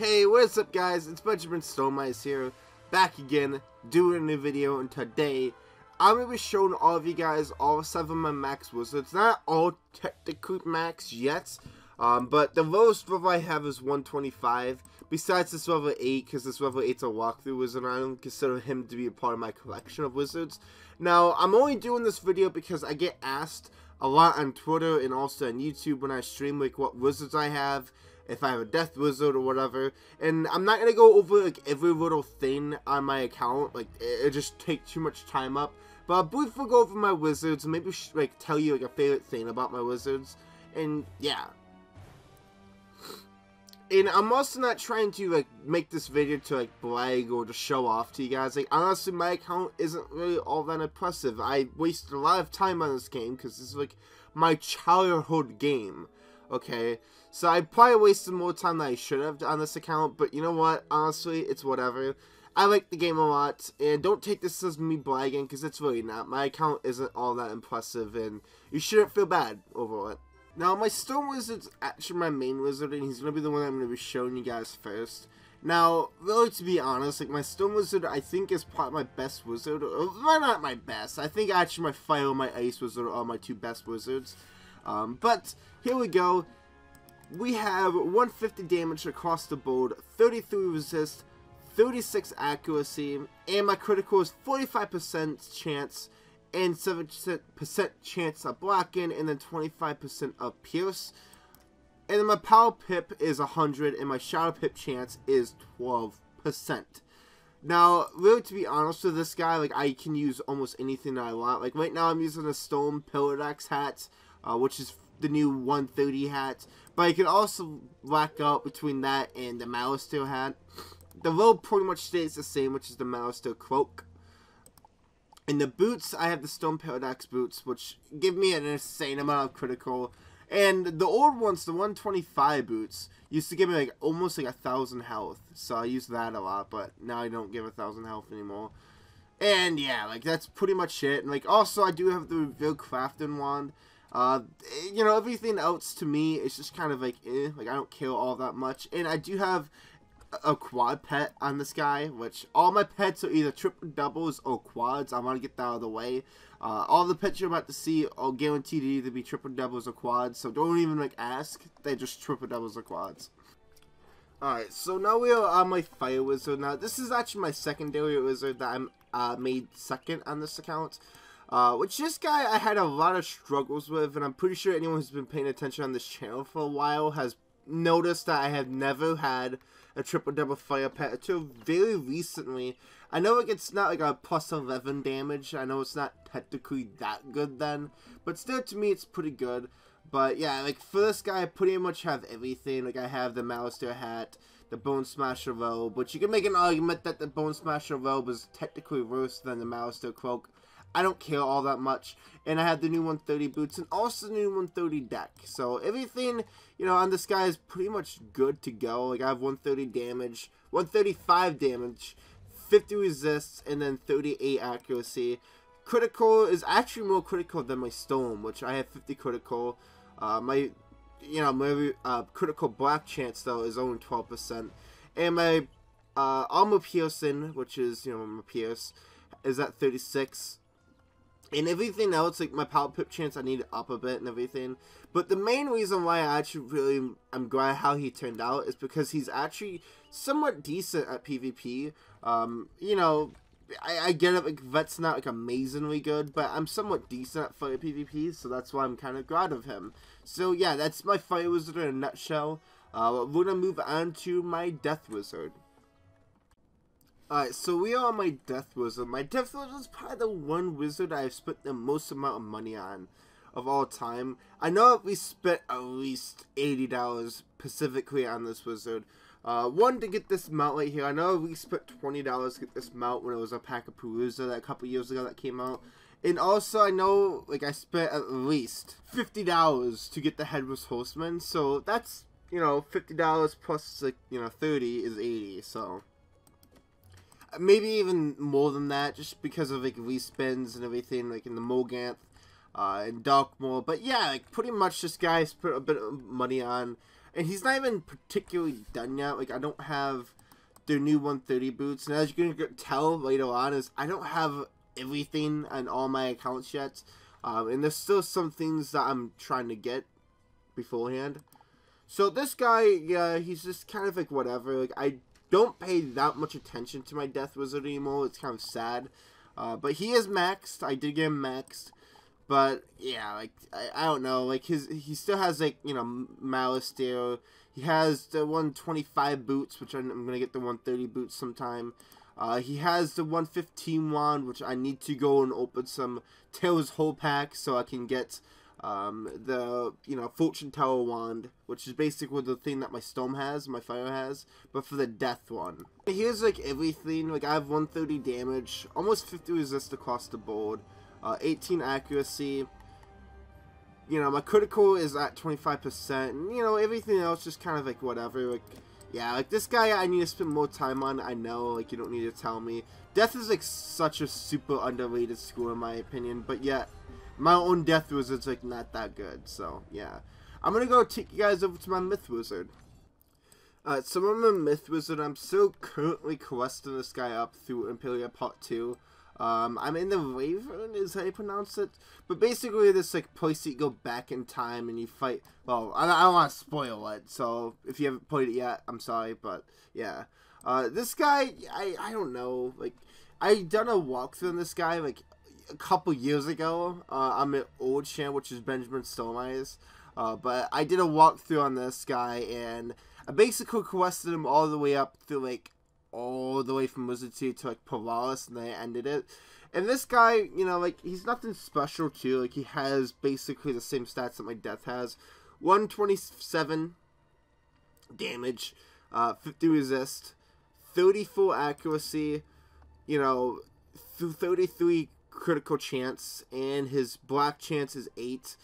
Hey, what's up guys, it's Wizard101 here, back again, doing a new video, and today, I'm going to be showing all of you guys all 7 of my max wizards. Not all technically max yet, but the lowest level I have is 125, besides this level 8, because this level 8's a walkthrough wizard, and I don't consider him to be a part of my collection of wizards. Now, I'm only doing this video because I get asked a lot on Twitter and also on YouTube when I stream, like, what wizards I have, if I have a death wizard or whatever, and I'm not gonna go over like every little thing on my account, like it just takes too much time up, but I'll briefly go over my wizards and maybe like tell you like a favorite thing about my wizards, and yeah. And I'm also not trying to like make this video to like brag or to show off to you guys. Like honestly, my account isn't really all that impressive. I wasted a lot of time on this game because this is like my childhood game. Okay, so I probably wasted more time than I should have on this account, but you know what, honestly, it's whatever. I like the game a lot, and don't take this as me bragging, because it's really not. My account isn't all that impressive, and you shouldn't feel bad over it. Now, my Stone Wizard's actually my main wizard, and he's going to be the one I'm going to be showing you guys first. Now, really, to be honest, like, my Stone Wizard, I think, is probably my best wizard. Or, well, not my best. I think actually my Fire and my Ice Wizard are my two best wizards. But here we go. We have 150 damage across the board, 33 resist, 36 accuracy, and my critical is 45% chance and 7% chance of blocking, and then 25% of pierce. And then my power pip is 100, and my shadow pip chance is 12%. Now, really, to be honest with this guy, like, I can use almost anything that I want. Like, right now I'm using a Stone Paradox hat, which is the new 130 hat, but I can also black out between that and the Malasteel hat. The robe pretty much stays the same, which is the Malasteel cloak. And the boots, I have the Stone Paradox boots, which give me an insane amount of critical. And the old ones, the 125 boots, used to give me like almost like 1,000 health, so I use that a lot, but now I don't give 1,000 health anymore. And yeah, like that's pretty much it. And like also I do have the revealed crafting wand. You know, everything else to me is just kind of like, like I don't care all that much. And I do have a quad pet on this guy, which all my pets are either triple doubles or quads. I want to get that out of the way. All the pets you're about to see are guaranteed to either be triple doubles or quads, so don't even like ask. They're just triple doubles or quads. Alright, so now we are on my Fire Wizard. Now, this is actually my secondary wizard that I made second on this account. Which this guy I had a lot of struggles with, and I'm pretty sure anyone who's been paying attention on this channel for a while has noticed that I have never had a triple double fire pet until very recently. I know like it's not like a plus 11 damage, I know it's not technically that good then, but still to me it's pretty good. But yeah, like for this guy I pretty much have everything. Like I have the Malasteel hat, the Bone Smasher robe, which you can make an argument that the Bone Smasher robe is technically worse than the Malasteel cloak. I don't care all that much. And I have the new 130 boots and also the new 130 deck. So everything, you know, on this guy is pretty much good to go. Like I have 130 damage, 135 damage, 50 resists, and then 38 accuracy. Critical is actually more critical than my Stone, which I have 50 critical. My critical block chance though is only 12%. And my armor piercing, which is, you know, my pierce, is at 36. And everything else, like my power pip chance, I need it up a bit and everything. But the main reason why I actually really am glad how he turned out is because he's actually somewhat decent at PvP. You know, I get it, like Vet's not like amazingly good, but I'm somewhat decent at fire PvP, so that's why I'm kind of glad of him. So yeah, that's my Fire Wizard in a nutshell. We're gonna move on to my Death Wizard. Alright, so we are on my Death Wizard. My Death Wizard is probably the one wizard I've spent the most amount of money on of all time. I know we spent at least $80 specifically on this wizard. One, to get this mount right here. I know we spent $20 to get this mount when it was a pack of Palooza that a couple years ago that came out. And also, I know, like, I spent at least $50 to get the Headless Horseman. So that's, you know, $50 plus, like, you know, 30 is 80, so maybe even more than that, just because of like respins and everything, like in the Moganth and Darkmoor. But yeah, like pretty much this guy put a bit of money on. And he's not even particularly done yet. Like, I don't have their new 130 boots. And as you're going to tell later on, is I don't have everything on all my accounts yet. And there's still some things that I'm trying to get beforehand. So this guy, yeah, he's just kind of like whatever. Like, I don't pay that much attention to my Death Wizard anymore. It's kind of sad. But he is maxed. I did get him maxed. But yeah, like I don't know. Like he still has like, you know, Malice there. He has the 125 boots, which I'm gonna get the 130 boots sometime. He has the 115 wand, which I need to go and open some Tails whole pack so I can get the, you know, Fortune Tower wand, which is basically the thing that my Storm has, my Fire has, but for the Death one. Here's like everything. Like I have 130 damage, almost 50 resist across the board, 18 accuracy. You know, my critical is at 25%, and you know, everything else just kind of like whatever. Like, yeah, like this guy I need to spend more time on. I know, like you don't need to tell me. Death is like such a super underrated school in my opinion, but yet my own Death Wizard's like not that good. So yeah, I'm gonna go take you guys over to my Myth Wizard. So I'm a Myth Wizard. I'm still currently questing this guy up through Imperial Part 2. I'm in the Raven, is how you pronounce it. But basically, this like place that you go back in time and you fight. Well, I don't want to spoil it, so if you haven't played it yet, I'm sorry, but yeah. This guy, I don't know. Like, I done a walkthrough on this guy like a couple years ago. I'm an old channel, which is Benjamin Stolmeyer's. But I did a walkthrough on this guy, and I basically quested him all the way up through like all the way from Wizard 2 to like Polaris, and then I ended it. And this guy, you know, like he's nothing special too. Like he has basically the same stats that my Death has: 127 damage, 50 resist, 34 accuracy, you know, 33 critical chance, and his black chance is 8.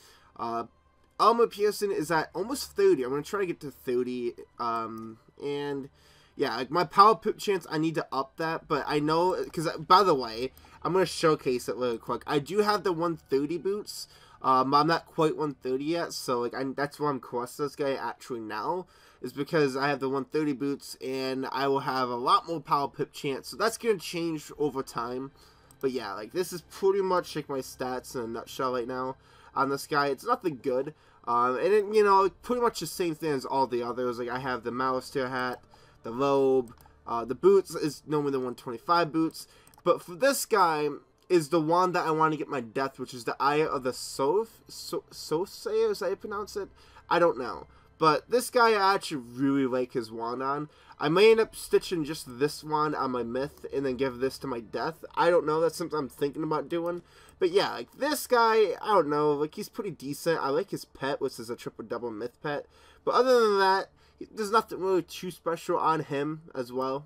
Armor Piercing is at almost 30. I'm gonna try to get to 30. And yeah, like my power pip chance, I need to up that, but I know, because by the way, I'm going to showcase it really quick. I do have the 130 boots, I'm not quite 130 yet, so like that's why I'm questing this guy actually now, is because I have the 130 boots, and I will have a lot more power pip chance, so that's going to change over time. But yeah, like this is pretty much like my stats in a nutshell right now on this guy. It's nothing good, and it, you know, pretty much the same thing as all the others. Like I have the Malice hat, the robe, the boots is normally the 125 boots, but for this guy is the wand that I want to get my Death, which is the Eye of the Soothsayer, is that how you pronounce it? I don't know, but this guy I actually really like his wand on. I may end up stitching just this wand on my Myth and then give this to my Death. I don't know, that's something I'm thinking about doing. But yeah, like this guy, I don't know, like he's pretty decent. I like his pet, which is a triple-double Myth pet, but other than that, there's nothing really too special on him as well.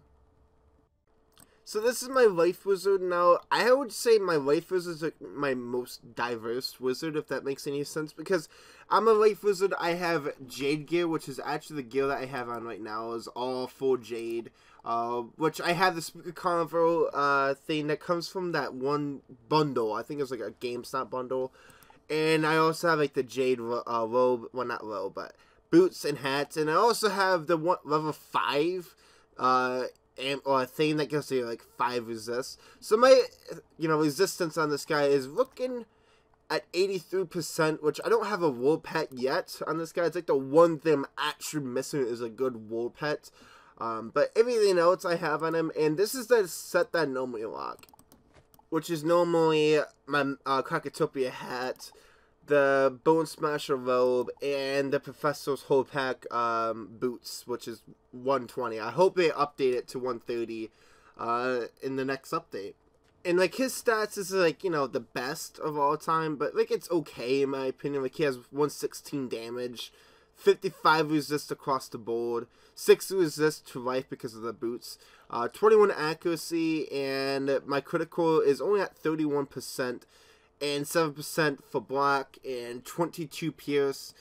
So this is my Life Wizard. Now, I would say my Life Wizard is like my most diverse wizard, if that makes any sense, because I'm a Life Wizard. I have Jade gear, which is actually the gear that I have on right now, is all full Jade, which I have the Spooky Carnival thing that comes from that one bundle. I think it's like a GameStop bundle. And I also have like the Jade robe, well not robe, but boots and hats, and I also have the level 5 or a thing that gives you like 5 resist. So my, you know, resistance on this guy is looking at 83%, which I don't have a wool pet yet on this guy. It's like the one thing I'm actually missing is a good wool pet. But everything else I have on him, and this is the set that I normally lock, which is normally my Krakatopia hat, the Bone Smasher robe, and the Professor's whole pack boots, which is 120. I hope they update it to 130 in the next update. And like his stats is like, you know, the best of all time, but like it's okay in my opinion. Like he has 116 damage, 55 resist across the board, 6 resist to life because of the boots, 21 accuracy, and my critical is only at 31%. And 7% for block, and 22 pierce,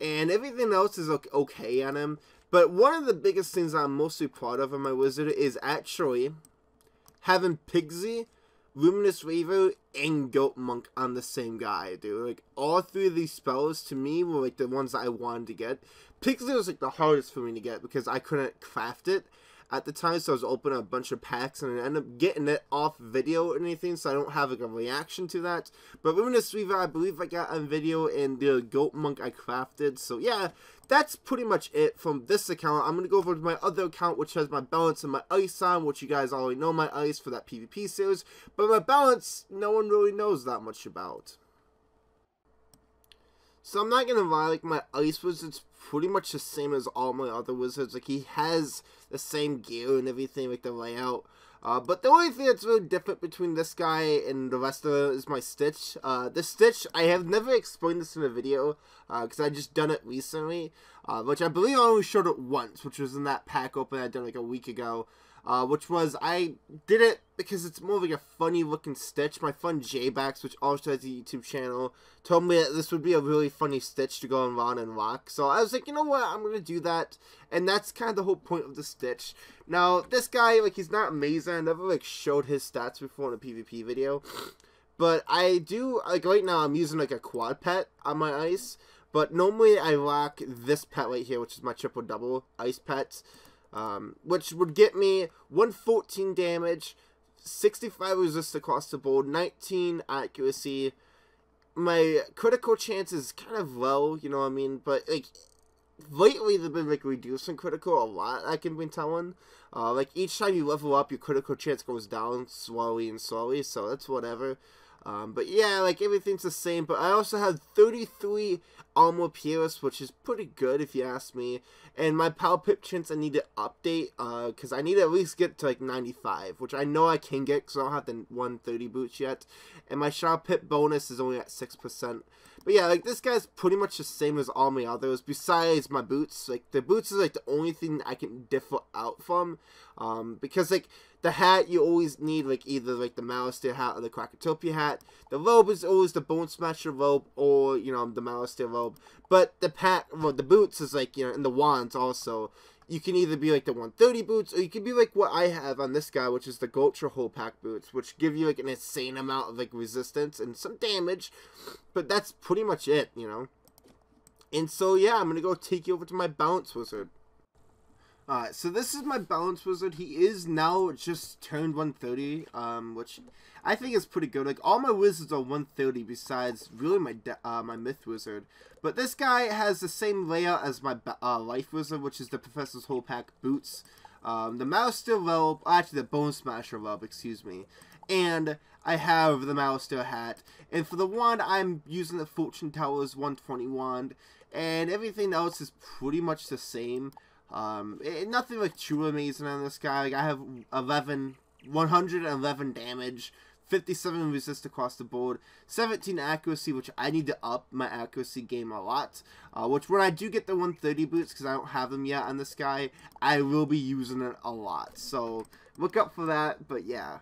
and everything else is okay on him. But one of the biggest things I'm mostly proud of in my wizard is actually having Pigsy Luminous Reaver, and Goat Monk on the same guy, dude. Like, all three of these spells, to me, were, like, the ones that I wanted to get. Pixie was, like, the hardest for me to get, because I couldn't craft it at the time, so I was opening a bunch of packs, and I ended up getting it off video or anything, so I don't have, like, a reaction to that. But Luminous Reaver, I believe I got on video, and the Goat Monk I crafted, so yeah, that's pretty much it from this account. I'm going to go over to my other account, which has my balance and my ice on, which you guys already know my ice for that PvP series, but my balance, no one really knows that much about. So I'm not going to lie, like, my ice wizard's pretty much the same as all my other wizards. Like, he has the same gear and everything, like the layout. But the only thing that's really different between this guy and the rest of it is my Stitch. The Stitch, I have never explained this in a video, because I just done it recently, which I believe I only showed it once, which was in that pack open I done like a week ago. Which was, I did it because it's more like a funny looking Stitch. My friend J-Bax, which also has a YouTube channel, told me that this would be a really funny Stitch to go on and rock. So I was like, you know what, I'm going to do that. And that's kind of the whole point of the Stitch. Now, this guy, like, he's not amazing. I never, like, showed his stats before in a PvP video. But I do, like, right now I'm using, like, a quad pet on my ice. But normally I rock this pet right here, which is my triple double ice pet. Which would get me 114 damage, 65 resist across the board, 19 accuracy. My critical chance is kind of low, you know what I mean? But, like, lately they've been, like, reducing critical a lot, I can be telling. Like, each time you level up, your critical chance goes down slowly and slowly, so that's whatever. But yeah, like, everything's the same, but I also have 33 armor pierce, which is pretty good if you ask me, and my power pip chance I need to update, because I need to at least get to, like, 95, which I know I can get, because I don't have the 130 boots yet, and my shower pip bonus is only at 6%. But yeah, like, this guy's pretty much the same as all my others, besides my boots. Like, the boots is, like, the only thing I can differ out from, because, like, the hat, you always need, like, either, like, the Malistaire hat or the Krakatopia hat. The robe is always the Bone Smasher robe or, you know, the Malistaire robe. But the well, the boots is, like, you know, and the wands also. You can either be, like, the 130 boots, or you can be, like, what I have on this guy, which is the Gulcher whole pack boots, which give you, like, an insane amount of, like, resistance and some damage. But that's pretty much it, you know. And so, yeah, I'm going to go take you over to my Balance Wizard. So this is my Balance Wizard. He is now just turned 130, which I think is pretty good. Like, all my wizards are 130 besides really my my Myth Wizard. But this guy has the same layout as my Life Wizard, which is the Professor's Whole Pack Boots. The Malistaire robe, actually the Bone Smasher robe, excuse me. And I have the Malistaire hat. And for the wand, I'm using the Fortune Tower's 120 wand. And everything else is pretty much the same. Nothing like too amazing on this guy. Like, I have 111 damage, 57 resist across the board, 17 accuracy, which I need to up my accuracy game a lot. Which when I do get the 130 boots, because I don't have them yet on this guy, I will be using it a lot. So look up for that. But yeah.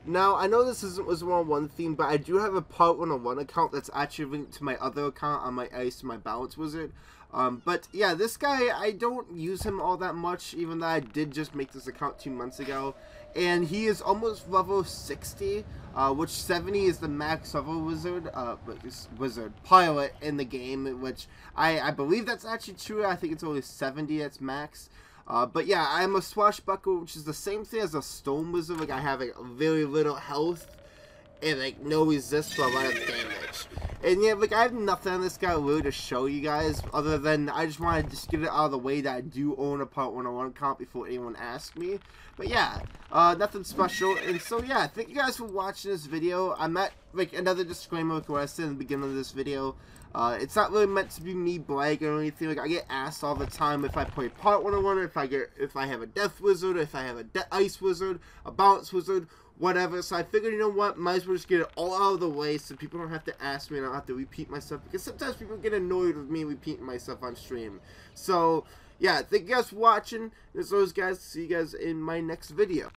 Now, I know this isn't Wizard101 theme, but I do have a Part 101 account that's actually linked to my other account on my Ice, my Balance Wizard. But yeah, this guy, I don't use him all that much, even though I did just make this account 2 months ago. And he is almost level 60, which 70 is the max level wizard pilot in the game, which I believe that's actually true. I think it's only 70 that's max. But yeah, I'm a Swashbuckler, which is the same thing as a Stone Wizard. Like, I have, like, very little health and, like, no resist for a lot of damage. And yeah, like, I have nothing on this guy really to show you guys, other than I just want to just get it out of the way that I do own a Part 101 account before anyone asks me. But yeah, nothing special. And so yeah, thank you guys for watching this video. I'm at, like, another disclaimer like what I said in the beginning of this video. It's not really meant to be me bragging or anything. Like, I get asked all the time if I play Part 101, if I have a Death Wizard, if I have a Ice Wizard, a Balance Wizard, whatever. So I figured, you know what, might as well just get it all out of the way so people don't have to ask me and I don't have to repeat myself, because sometimes people get annoyed with me repeating myself on stream. So yeah, thank you guys for watching. As always, guys, see you guys in my next video.